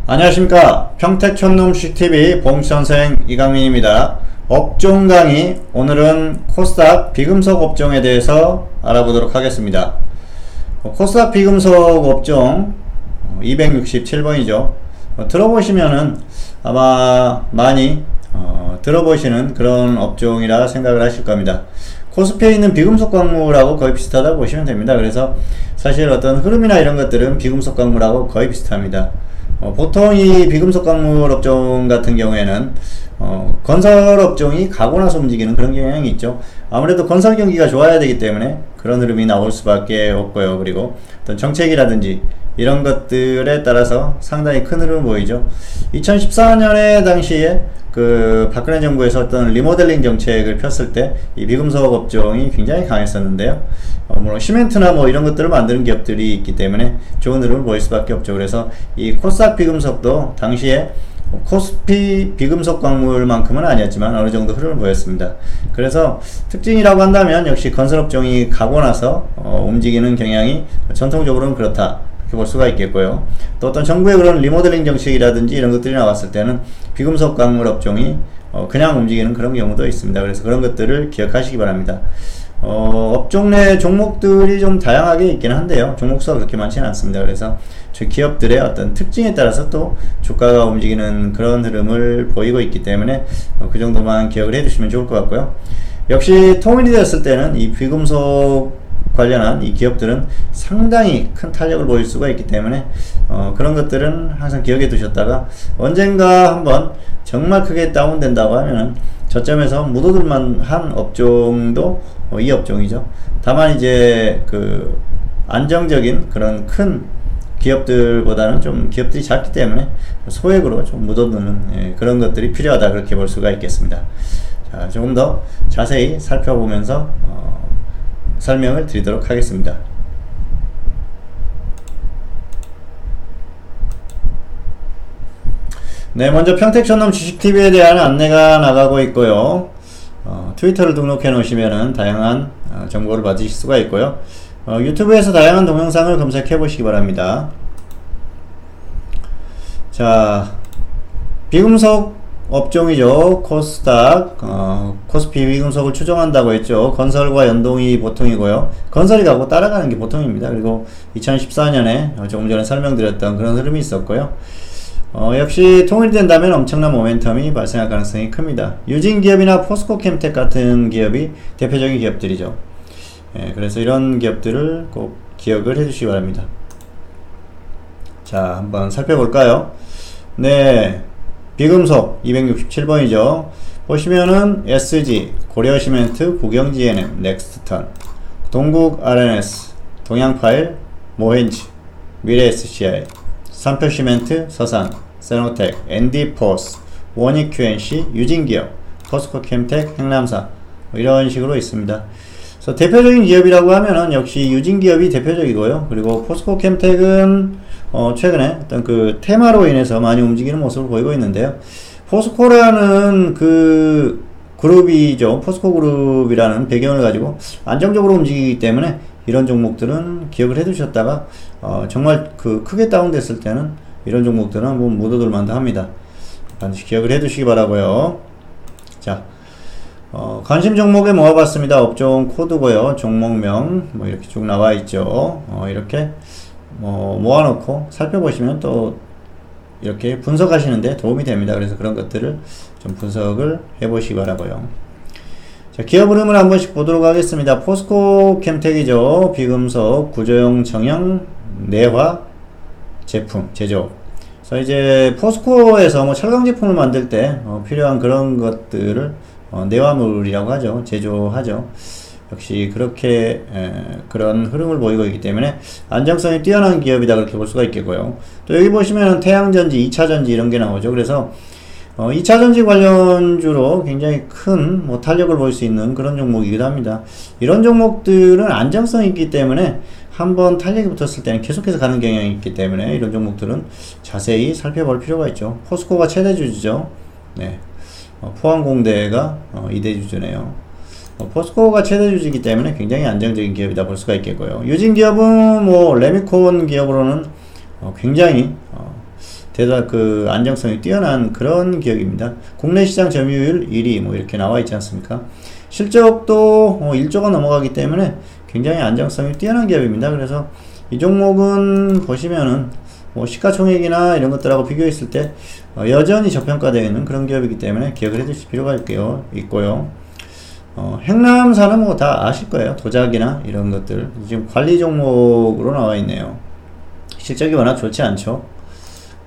안녕하십니까. 평택촌놈식TV 봉선생 이강민입니다. 업종 강의, 오늘은 코스닥 비금속 업종에 대해서 알아보도록 하겠습니다. 코스닥 비금속 업종 267번이죠. 들어보시면은 아마 많이 들어보시는 그런 업종이라 생각을 하실 겁니다. 코스피에 있는 비금속 광물하고 거의 비슷하다고 보시면 됩니다. 그래서 사실 어떤 흐름이나 이런 것들은 비금속 광물하고 거의 비슷합니다. 보통 이 비금속 광물 업종 같은 경우에는 건설 업종이 가고 나서 움직이는 그런 경향이 있죠. 아무래도 건설 경기가 좋아야 되기 때문에 그런 흐름이 나올 수밖에 없고요. 그리고 어떤 정책이라든지 이런 것들에 따라서 상당히 큰 흐름을 보이죠. 2014년에 당시에 그 박근혜 정부에서 어떤 리모델링 정책을 폈을 때 이 비금속 업종이 굉장히 강했었는데요. 물론 시멘트나 뭐 이런 것들을 만드는 기업들이 있기 때문에 좋은 흐름을 보일 수밖에 없죠. 그래서 이 코스닥 비금속도 당시에 코스피 비금속 광물만큼은 아니었지만 어느 정도 흐름을 보였습니다. 그래서 특징이라고 한다면 역시 건설업종이 가고 나서 움직이는 경향이 전통적으로는 그렇다 볼 수가 있겠고요. 또 어떤 정부의 그런 리모델링 정책이라든지 이런 것들이 나왔을 때는 비금속 광물 업종이 그냥 움직이는 그런 경우도 있습니다. 그래서 그런 것들을 기억하시기 바랍니다. 업종 내 종목들이 좀 다양하게 있긴 한데요. 종목수가 그렇게 많지는 않습니다. 그래서 저 기업들의 어떤 특징에 따라서 또 주가가 움직이는 그런 흐름을 보이고 있기 때문에 그 정도만 기억을 해주시면 좋을 것 같고요. 역시 통일이 되었을 때는 이 비금속 관련한 이 기업들은 상당히 큰 탄력을 보일 수가 있기 때문에 그런 것들은 항상 기억해 두셨다가 언젠가 한번 정말 크게 다운된다고 하면은 저점에서 묻어둘만 한 업종도 이 업종이죠. 다만 이제 그 안정적인 그런 큰 기업들보다는 좀 기업들이 작기 때문에 소액으로 좀 묻어두는 그런 것들이 필요하다 그렇게 볼 수가 있겠습니다. 자, 조금 더 자세히 살펴보면서 설명을 드리도록 하겠습니다. 네, 먼저 평택촌놈 주식TV에 대한 안내가 나가고 있고요. 트위터를 등록해 놓으시면은 다양한 정보를 받으실 수가 있고요. 유튜브에서 다양한 동영상을 검색해 보시기 바랍니다. 자, 비금속 업종이죠. 코스닥, 코스피 비금속을 추종한다고 했죠. 건설과 연동이 보통이고요. 건설이 가고 따라가는 게 보통입니다. 그리고 2014년에 조금 전에 설명드렸던 그런 흐름이 있었고요. 역시 통일된다면 엄청난 모멘텀이 발생할 가능성이 큽니다. 유진기업이나 포스코캠텍 같은 기업이 대표적인 기업들이죠. 그래서 이런 기업들을 꼭 기억을 해주시기 바랍니다. 자, 한번 살펴볼까요? 네. 비금속 267번이죠. 보시면은 SG, 고려시멘트, 국영GNM, 넥스트턴, 동국 RNS, 동양파일, 모헨지, 미래SCI, 삼표시멘트, 서산, 세노텍, ND포스, 원익QNC, 유진기업, 포스코캠텍, 행남사 이런 식으로 있습니다. 그래서 대표적인 기업이라고 하면은 역시 유진기업이 대표적이고요. 그리고 포스코캠텍은 최근에 어떤 그 테마로 인해서 많이 움직이는 모습을 보이고 있는데요. 포스코라는 그 그룹이죠. 포스코 그룹이라는 배경을 가지고 안정적으로 움직이기 때문에 이런 종목들은 기억을 해 두셨다가 정말 그 크게 다운됐을 때는 이런 종목들은 한번 묻어둘 만도 합니다. 반드시 기억을 해 두시기 바라고요. 자, 관심 종목에 모아봤습니다. 업종 코드고요. 종목명 뭐 이렇게 쭉 나와 있죠. 이렇게 모아놓고 살펴보시면 또 이렇게 분석하시는데 도움이 됩니다. 그래서 그런 것들을 좀 분석을 해보시기 바라고요. 자, 기업 흐름을 한 번씩 보도록 하겠습니다. 포스코 캠텍이죠. 비금속 구조용 정형 내화 제품 제조. 그래서 이제 포스코에서 뭐 철강 제품을 만들 때 필요한 그런 것들을 내화물이라고 하죠. 제조하죠. 역시 그렇게 그런 흐름을 보이고 있기 때문에 안정성이 뛰어난 기업이다 그렇게 볼 수가 있겠고요. 또 여기 보시면 태양전지, 2차전지 이런 게 나오죠. 그래서 2차전지 관련주로 굉장히 큰 탄력을 볼 수 있는 그런 종목이기도 합니다. 이런 종목들은 안정성이 있기 때문에 한번 탄력이 붙었을 때는 계속해서 가는 경향이 있기 때문에 이런 종목들은 자세히 살펴볼 필요가 있죠. 포스코가 최대주주죠. 네. 포항공대가 2대주주네요. 포스코가 최대주주이기 때문에 굉장히 안정적인 기업이다 볼 수가 있겠고요. 유진기업은 뭐 레미콘 기업으로는 굉장히 대단 안정성이 뛰어난 그런 기업입니다. 국내 시장 점유율 1위 뭐 이렇게 나와 있지 않습니까? 실적도 1조가 넘어가기 때문에 굉장히 안정성이 뛰어난 기업입니다. 그래서 이 종목은 보시면은 뭐 시가총액이나 이런 것들하고 비교했을 때 여전히 저평가되어 있는 그런 기업이기 때문에 기억을 해두실 필요가 있고요. 행남사는 뭐 다 아실 거예요. 도자기나 이런 것들 지금 관리 종목으로 나와 있네요. 실적이 워낙 좋지 않죠.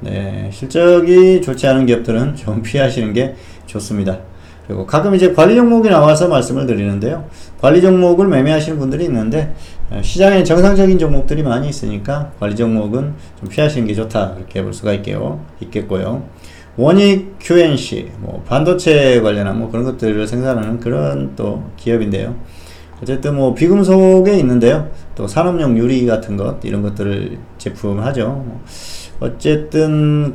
네, 실적이 좋지 않은 기업들은 좀 피하시는 게 좋습니다. 그리고 가끔 이제 관리 종목이 나와서 말씀을 드리는데요. 관리 종목을 매매하시는 분들이 있는데 시장에 정상적인 종목들이 많이 있으니까 관리 종목은 좀 피하시는 게 좋다, 그렇게 볼 수가 있겠고요. 원익 QNC 뭐 반도체 관련한 뭐 그런 것들을 생산하는 그런 또 기업인데요. 어쨌든 뭐 비금속에 있는데요. 또 산업용 유리 같은 것 이런 것들을 제품하죠. 어쨌든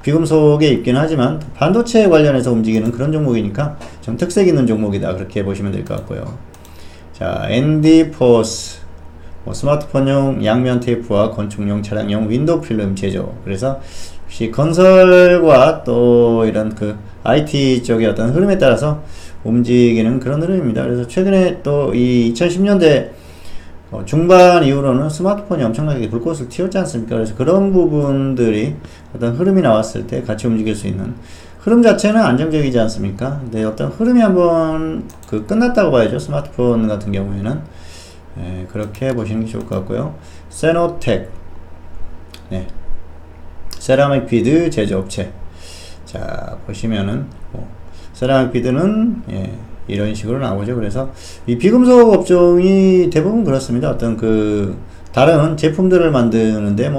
비금속에 있긴 하지만 반도체 관련해서 움직이는 그런 종목이니까 좀 특색 있는 종목이다, 그렇게 보시면 될 것 같고요. 자, ND포스 뭐 스마트폰용 양면 테이프와 건축용 차량용 윈도우 필름 제조. 그래서 역시 건설과 또 이런 IT 쪽의 어떤 흐름에 따라서 움직이는 그런 흐름입니다. 그래서 최근에 또 이 2010년대 중반 이후로는 스마트폰이 엄청나게 불꽃을 튀었지 않습니까? 그래서 그런 부분들이 어떤 흐름이 나왔을 때 같이 움직일 수 있는 흐름 자체는 안정적이지 않습니까? 근데 어떤 흐름이 한번 끝났다고 봐야죠. 스마트폰 같은 경우에는. 네, 그렇게 보시는 게 좋을 것 같고요. 세노텍. 네. 세라믹 비드 제조업체. 자, 보시면은 세라믹 비드는 이런 식으로 나오죠. 그래서 이 비금속 업종이 대부분 그렇습니다. 어떤 다른 제품들을 만드는데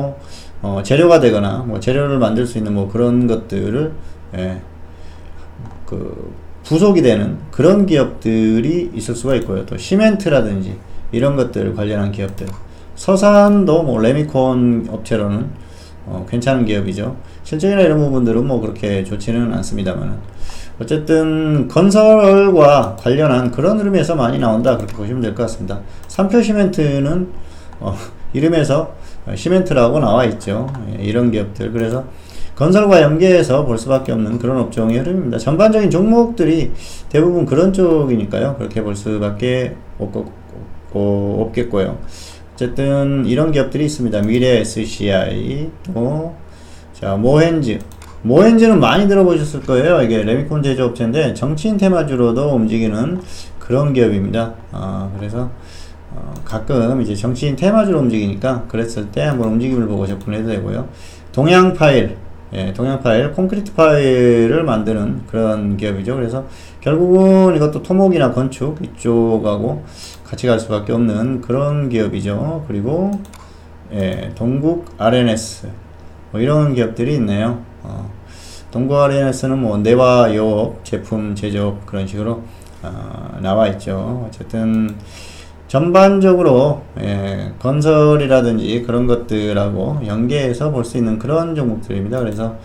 재료가 되거나 재료를 만들 수 있는 그런 것들을 부속이 되는 그런 기업들이 있을 수가 있고요. 또 시멘트라든지 이런 것들 관련한 기업들, 서산도 레미콘 업체로는 괜찮은 기업이죠. 실적이나 이런 부분들은 그렇게 좋지는 않습니다만, 어쨌든 건설과 관련한 그런 흐름에서 많이 나온다, 그렇게 보시면 될 것 같습니다. 삼표 시멘트는 이름에서 시멘트라고 나와 있죠. 이런 기업들. 그래서 건설과 연계해서 볼 수밖에 없는 그런 업종의 흐름입니다. 전반적인 종목들이 대부분 그런 쪽이니까요. 그렇게 볼 수밖에 없겠고요. 어쨌든 이런 기업들이 있습니다. 미래 SCI, 자, 모헨즈는 많이 들어보셨을 거예요. 이게 레미콘 제조업체인데 정치인 테마주로도 움직이는 그런 기업입니다. 그래서 가끔 이제 정치인 테마주로 움직이니까 그랬을 때 한번 움직임을 보고 접근해도 되고요. 동양파일, 동양파일, 콘크리트 파일을 만드는 그런 기업이죠. 그래서 결국은 이것도 토목이나 건축 이쪽하고 같이 갈 수밖에 없는 그런 기업이죠. 그리고 동국 RNS 이런 기업들이 있네요. 동국 RNS는 내화 요업 제품 제조업 그런 식으로 나와 있죠. 어쨌든 전반적으로 건설이라든지 그런 것들하고 연계해서 볼 수 있는 그런 종목들입니다. 그래서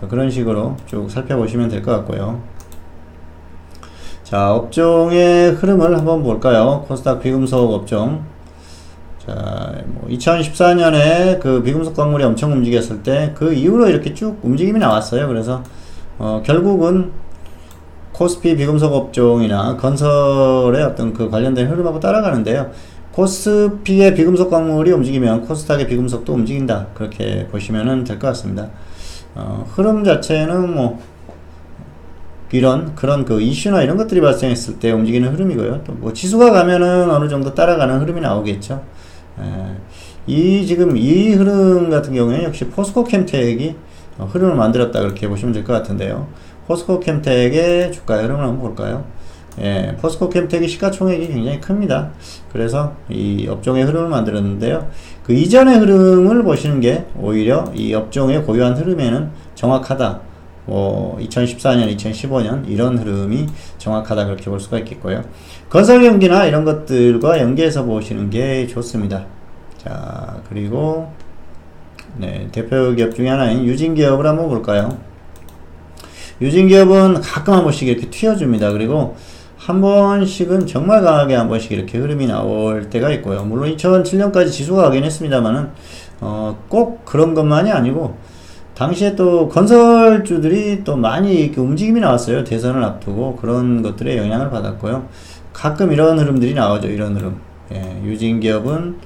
그런 식으로 쭉 살펴보시면 될 것 같고요. 자, 업종의 흐름을 한번 볼까요? 코스닥 비금속 업종. 자, 2014년에 비금속 광물이 엄청 움직였을 때 그 이후로 이렇게 쭉 움직임이 나왔어요. 그래서 결국은 코스피 비금속 업종이나 건설의 어떤 관련된 흐름하고 따라가는데요. 코스피의 비금속 광물이 움직이면 코스닥의 비금속도 움직인다, 그렇게 보시면 될 것 같습니다. 흐름 자체는 그런 이슈나 이런 것들이 발생했을 때 움직이는 흐름이고요. 또 지수가 가면은 어느 정도 따라가는 흐름이 나오겠죠. 지금 이 흐름 같은 경우에 역시 포스코 캠텍이 흐름을 만들었다, 그렇게 보시면 될 것 같은데요. 포스코 캠텍의 주가 흐름을 한번 볼까요? 포스코 캠텍이 시가총액이 굉장히 큽니다. 그래서 이 업종의 흐름을 만들었는데요. 그 이전의 흐름을 보시는 게 오히려 이 업종의 고유한 흐름에는 정확하다. 2014년, 2015년 이런 흐름이 정확하다, 그렇게 볼 수가 있겠고요. 건설 경기나 이런 것들과 연계해서 보시는 게 좋습니다. 자, 그리고 대표 기업 중에 하나인 유진기업을 한번 볼까요? 유진기업은 가끔 한 번씩 이렇게 튀어줍니다. 그리고 한 번씩은 정말 강하게 한 번씩 이렇게 흐름이 나올 때가 있고요. 물론 2007년까지 지수가 가긴 했습니다만은 꼭 그런 것만이 아니고 당시에 또 건설주들이 또 많이 이렇게 움직임이 나왔어요. 대선을 앞두고 그런 것들에 영향을 받았고요. 가끔 이런 흐름들이 나오죠. 이런 흐름. 예, 유진기업은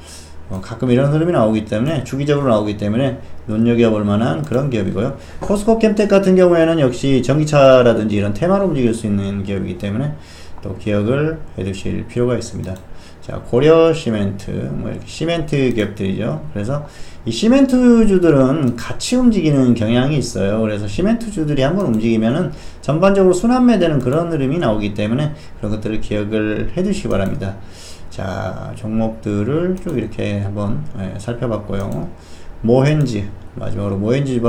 가끔 이런 흐름이 나오기 때문에 주기적으로 나오기 때문에 눈여겨볼 만한 그런 기업이고요. 포스코 캠텍 같은 경우에는 역시 전기차라든지 이런 테마로 움직일 수 있는 기업이기 때문에 또 기억을 해두실 필요가 있습니다. 자, 고려 시멘트, 뭐 이렇게 시멘트 기업들이죠. 그래서 이 시멘트주들은 같이 움직이는 경향이 있어요. 그래서 시멘트주들이 한번 움직이면은 전반적으로 순환매되는 그런 흐름이 나오기 때문에 그런 것들을 기억을 해두시기 바랍니다. 자, 종목들을 쭉 이렇게 한번 살펴봤고요. 모헨지, 마지막으로 모헨지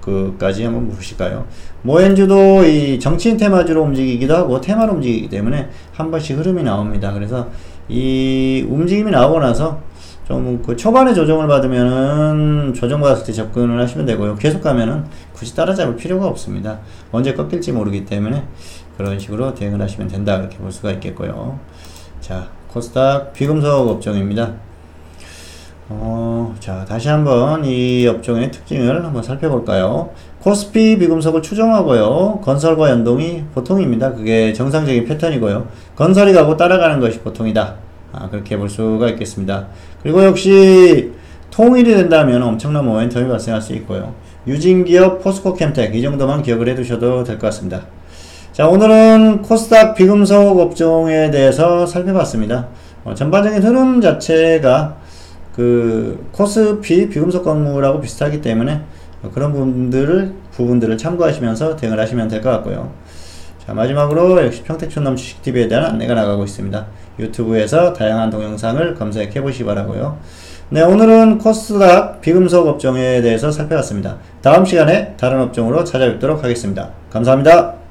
그까지 한번 보실까요? 모헨주도 이 정치인 테마주로 움직이기도 하고 테마로 움직이기 때문에 한 번씩 흐름이 나옵니다. 그래서 이 움직임이 나오고 나서 좀 그 초반에 조정을 받으면은 조정받았을 때 접근을 하시면 되고요. 계속 가면은 굳이 따라잡을 필요가 없습니다. 언제 꺾일지 모르기 때문에 그런 식으로 대응을 하시면 된다, 그렇게 볼 수가 있겠고요. 자, 코스닥 비금속 업종입니다. 자, 다시 한번 이 업종의 특징을 한번 살펴볼까요? 코스피 비금속을 추종하고요. 건설과 연동이 보통입니다. 그게 정상적인 패턴이고요. 건설이 가고 따라가는 것이 보통이다. 그렇게 볼 수가 있겠습니다. 그리고 역시 통일이 된다면 엄청난 모멘텀이 발생할 수 있고요. 유진기업, 포스코 캠텍 이 정도만 기억을 해두셔도 될 것 같습니다. 자, 오늘은 코스닥 비금속 업종에 대해서 살펴봤습니다. 전반적인 흐름 자체가 그 코스피 비금속 광물하고 비슷하기 때문에 그런 부분들을 참고하시면서 대응을 하시면 될 것 같고요. 자, 마지막으로 역시 평택촌놈 주식TV에 대한 안내가 나가고 있습니다. 유튜브에서 다양한 동영상을 검색해 보시기 바라고요. 네, 오늘은 코스닥 비금속 업종에 대해서 살펴봤습니다. 다음 시간에 다른 업종으로 찾아뵙도록 하겠습니다. 감사합니다.